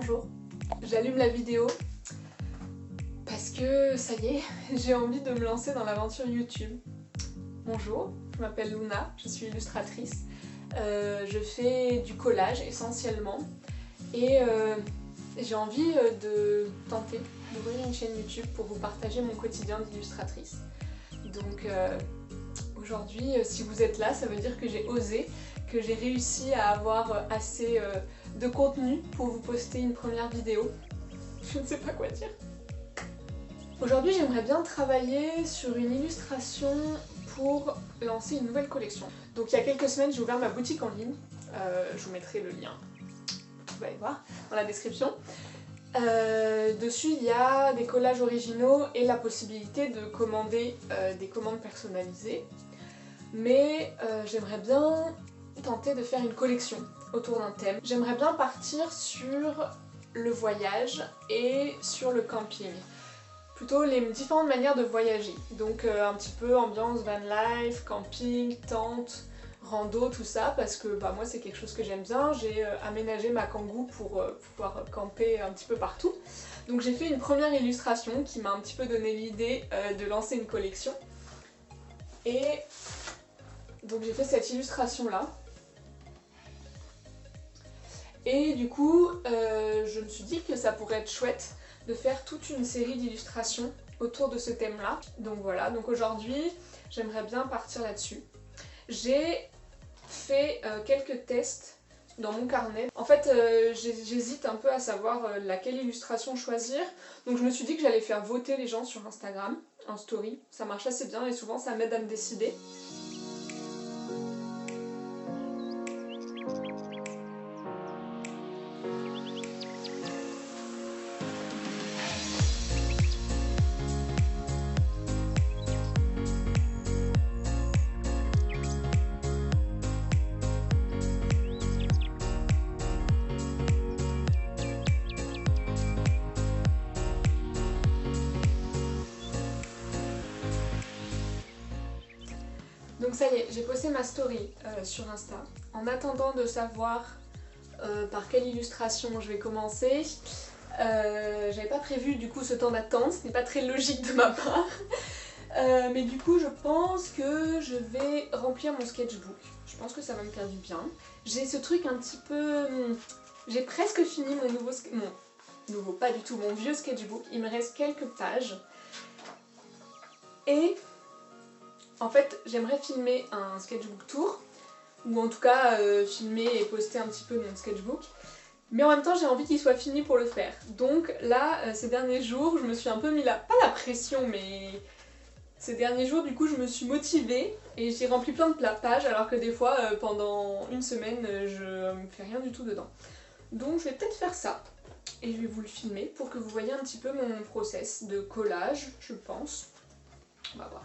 Bonjour, j'allume la vidéo parce que ça y est, j'ai envie de me lancer dans l'aventure YouTube. Bonjour, je m'appelle Luna, je suis illustratrice. Je fais du collage essentiellement et j'ai envie de tenter d'ouvrir une chaîne YouTube pour vous partager mon quotidien d'illustratrice. Donc aujourd'hui, si vous êtes là, ça veut dire que j'ai osé, que j'ai réussi à avoir assez de contenu pour vous poster une première vidéo. Je ne sais pas quoi dire. Aujourd'hui, j'aimerais bien travailler sur une illustration pour lancer une nouvelle collection. Donc il y a quelques semaines, j'ai ouvert ma boutique en ligne. Je vous mettrai le lien, vous allez voir, dans la description. Dessus, il y a des collages originaux et la possibilité de commander des commandes personnalisées. Mais j'aimerais bien tenter de faire une collection autour d'un thème. J'aimerais bien partir sur le voyage et sur le camping. Plutôt les différentes manières de voyager. Donc un petit peu ambiance van life, camping, tente, rando, tout ça, parce que moi c'est quelque chose que j'aime bien. J'ai aménagé ma kangou pour pouvoir camper un petit peu partout. Donc j'ai fait une première illustration qui m'a un petit peu donné l'idée de lancer une collection. Et donc j'ai fait cette illustration là. Et du coup, je me suis dit que ça pourrait être chouette de faire toute une série d'illustrations autour de ce thème-là. Donc voilà, donc aujourd'hui, j'aimerais bien partir là-dessus. J'ai fait quelques tests dans mon carnet. En fait, j'hésite un peu à savoir laquelle illustration choisir. Donc je me suis dit que j'allais faire voter les gens sur Instagram, en story. Ça marche assez bien et souvent ça m'aide à me décider. Donc ça y est, j'ai posté ma story sur Insta. En attendant de savoir par quelle illustration je vais commencer, j'avais pas prévu du coup ce temps d'attente, ce n'est pas très logique de ma part. Mais du coup je pense que je vais remplir mon sketchbook. Je pense que ça va me faire du bien. J'ai ce truc un petit peu... J'ai presque fini mon nouveau, pas du tout, mon vieux sketchbook. Il me reste quelques pages. Et... en fait, j'aimerais filmer un sketchbook tour, ou en tout cas filmer et poster un petit peu mon sketchbook, mais en même temps j'ai envie qu'il soit fini pour le faire. Donc là, ces derniers jours, je me suis un peu mis pas la pression, mais ces derniers jours du coup je me suis motivée et j'ai rempli plein de pages, alors que des fois pendant une semaine je ne fais rien du tout dedans. Donc je vais peut-être faire ça, et je vais vous le filmer pour que vous voyez un petit peu mon process de collage, je pense. On va voir.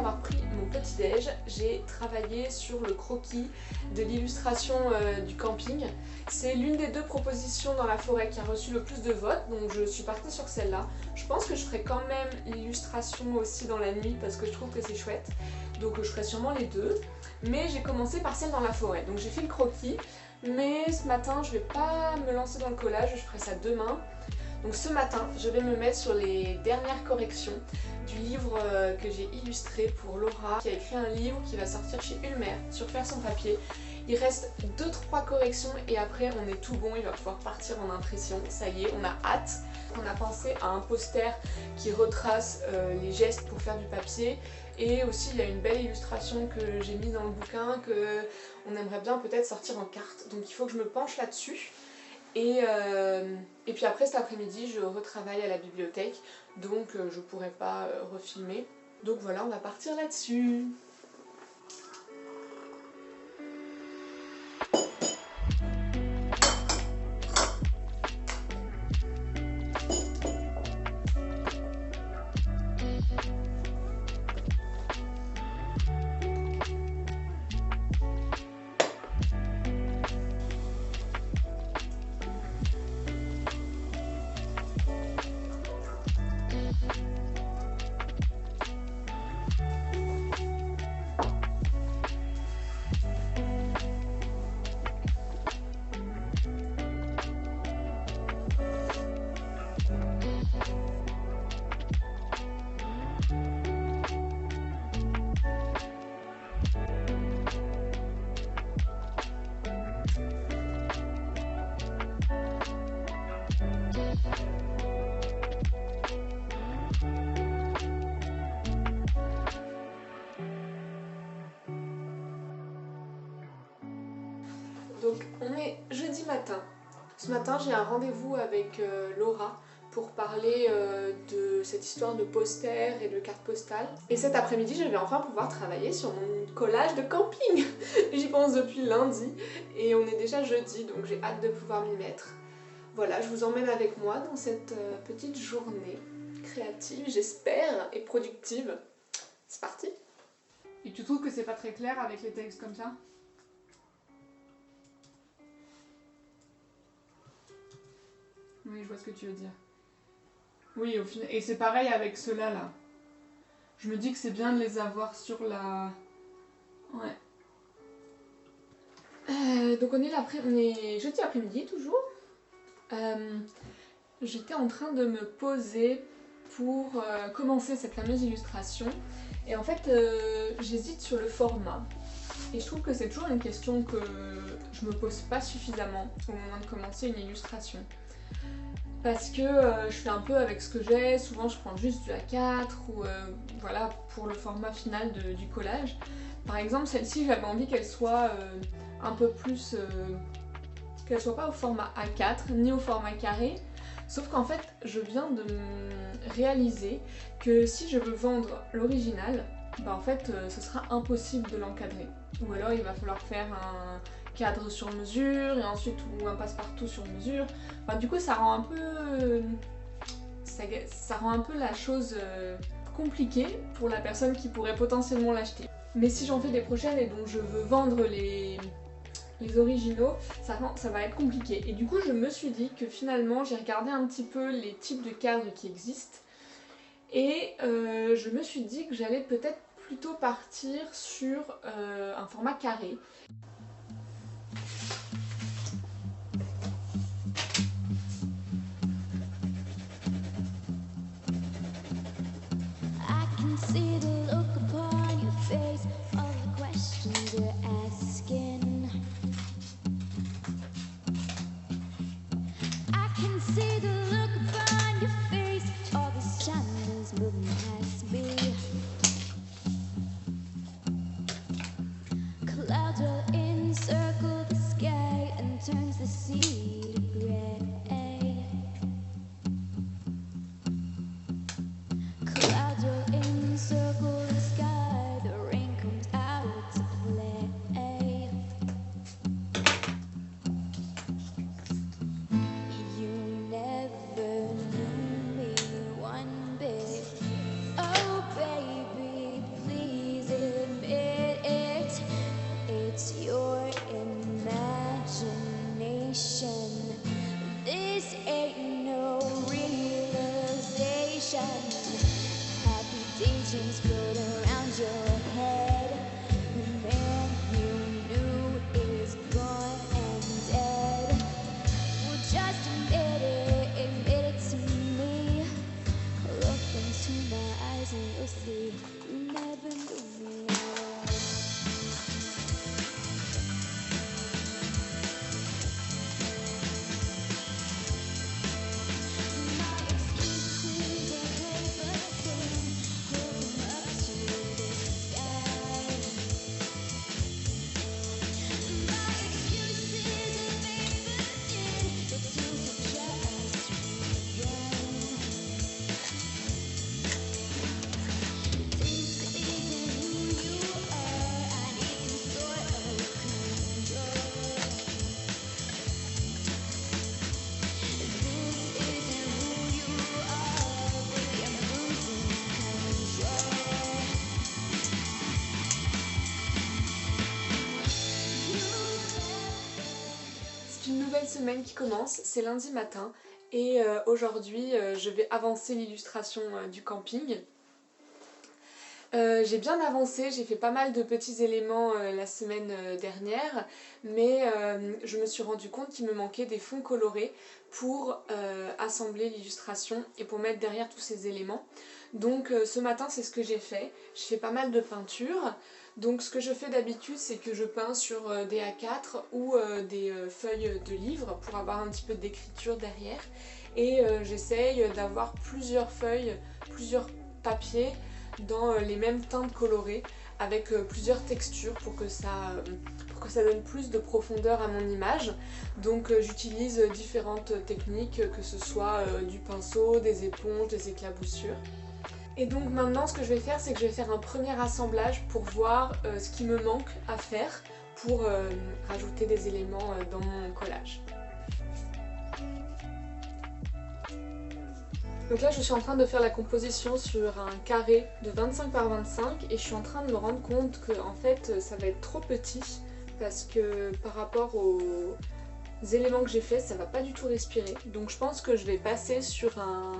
avoir pris mon petit déj, j'ai travaillé sur le croquis de l'illustration du camping. C'est l'une des 2 propositions dans la forêt qui a reçu le plus de votes, donc je suis partie sur celle-là. Je pense que je ferai quand même l'illustration aussi dans la nuit parce que je trouve que c'est chouette, donc je ferai sûrement les 2. Mais j'ai commencé par celle dans la forêt, donc j'ai fait le croquis, mais ce matin je vais pas me lancer dans le collage, je ferai ça demain. Donc ce matin, je vais me mettre sur les dernières corrections du livre que j'ai illustré pour Laura, qui a écrit un livre qui va sortir chez Ulmer sur Faire son papier. Il reste 2-3 corrections et après on est tout bon, il va pouvoir partir en impression. Ça y est, on a hâte. On a pensé à un poster qui retrace les gestes pour faire du papier. Et aussi il y a une belle illustration que j'ai mise dans le bouquin qu'on aimerait bien peut-être sortir en carte. Donc il faut que je me penche là-dessus. Et puis après cet après-midi je retravaille à la bibliothèque, donc je pourrai pas refilmer. Donc voilà, on va partir là-dessus. Donc on est jeudi matin. Ce matin j'ai un rendez-vous avec Laura pour parler de cette histoire de poster et de cartes postales. Et cet après-midi je vais enfin pouvoir travailler sur mon collage de camping. J'y pense depuis lundi et on est déjà jeudi, donc j'ai hâte de pouvoir m'y mettre. Voilà, je vous emmène avec moi dans cette petite journée créative, j'espère, et productive. C'est parti! Et tu trouves que c'est pas très clair avec les textes comme ça? Oui, je vois ce que tu veux dire. Oui, au final. Et c'est pareil avec ceux-là, là. Je me dis que c'est bien de les avoir sur la... Ouais. Donc on est jeudi après-midi, toujours. J'étais en train de me poser pour commencer cette fameuse illustration. Et en fait, j'hésite sur le format. Et je trouve que c'est toujours une question que je me pose pas suffisamment au moment de commencer une illustration. Parce que je fais un peu avec ce que j'ai, souvent je prends juste du A4 ou voilà pour le format final du collage. Par exemple celle-ci j'avais envie qu'elle soit un peu plus, qu'elle soit pas au format A4 ni au format carré, sauf qu'en fait je viens de réaliser que si je veux vendre l'original, bah en fait ce sera impossible de l'encadrer. Ou alors il va falloir faire un cadre sur mesure et ensuite ou un passe-partout sur mesure. Enfin, du coup ça rend un peu ça rend un peu la chose compliquée pour la personne qui pourrait potentiellement l'acheter. Mais si j'en fais des prochaines et dont je veux vendre les originaux, ça va être compliqué. Et du coup je me suis dit que finalement j'ai regardé un petit peu les types de cadres qui existent et je me suis dit que j'allais peut-être plutôt partir sur un format carré. See the look upon your face, all the questions you're asking. I can see the look upon your face, all the sun is moving past me. Clouds will encircle the sky and turns the sea to gray. Clouds will encircle the sky, the rain comes out to play. You never knew me one bit. Oh baby, please. your head. The man you knew is gone and dead. Well, just admit it to me. Look into my eyes and you'll see you never knew me at all. My excuses are paper thin, holding up to this sky. My excuses are paper thin, but to suggest we run. This isn't who you are. I need some sort of control. This isn't who you are, baby. I'm losing control. C'est une nouvelle semaine qui commence, c'est lundi matin et aujourd'hui je vais avancer l'illustration du camping. J'ai bien avancé, j'ai fait pas mal de petits éléments la semaine dernière, mais je me suis rendu compte qu'il me manquait des fonds colorés pour assembler l'illustration et pour mettre derrière tous ces éléments. Donc ce matin c'est ce que j'ai fait, j'ai fait pas mal de peinture. Donc ce que je fais d'habitude c'est que je peins sur des A4 ou des feuilles de livres pour avoir un petit peu d'écriture derrière. Et j'essaye d'avoir plusieurs feuilles, plusieurs papiers dans les mêmes teintes colorées avec plusieurs textures pour que ça donne plus de profondeur à mon image. Donc j'utilise différentes techniques, que ce soit du pinceau, des éponges, des éclaboussures. Et donc maintenant ce que je vais faire c'est que je vais faire un premier assemblage pour voir ce qui me manque à faire pour rajouter des éléments dans mon collage. Donc là je suis en train de faire la composition sur un carré de 25 par 25 et je suis en train de me rendre compte que en fait ça va être trop petit parce que par rapport aux éléments que j'ai fait ça va pas du tout respirer. Donc je pense que je vais passer sur un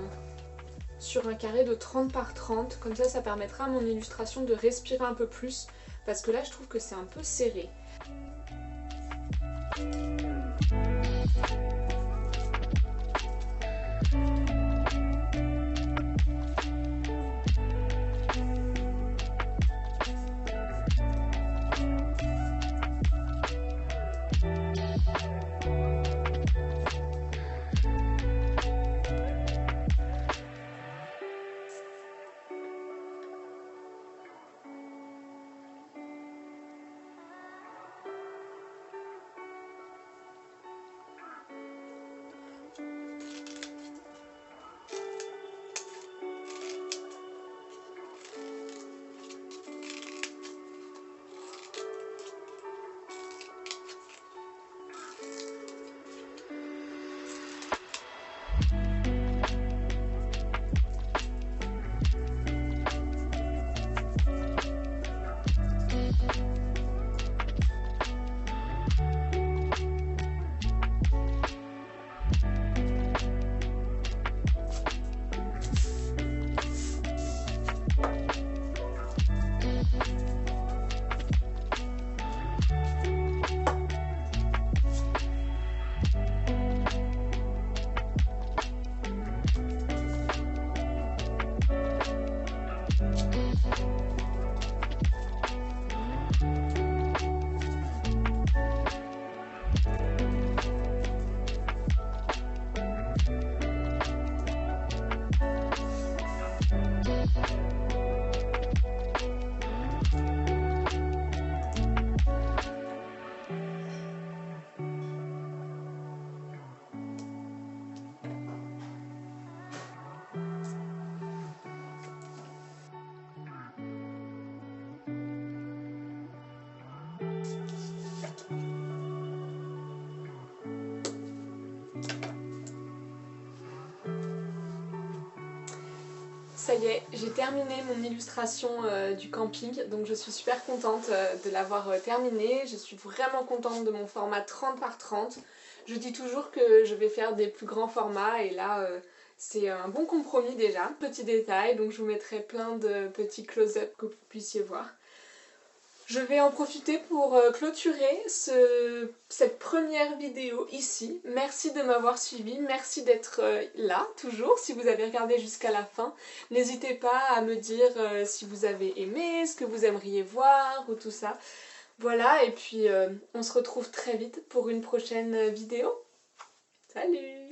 carré de 30 par 30, comme ça permettra à mon illustration de respirer un peu plus parce que là je trouve que c'est un peu serré. Ça y est, j'ai terminé mon illustration du camping, donc je suis super contente de l'avoir terminée. Je suis vraiment contente de mon format 30 par 30. Je dis toujours que je vais faire des plus grands formats et là C'est un bon compromis déjà. Petit détail, donc je vous mettrai plein de petits close-up que vous puissiez voir. Je vais en profiter pour clôturer cette première vidéo ici. Merci de m'avoir suivi, merci d'être là toujours si vous avez regardé jusqu'à la fin. N'hésitez pas à me dire si vous avez aimé, ce que vous aimeriez voir ou tout ça. Voilà, et puis on se retrouve très vite pour une prochaine vidéo. Salut!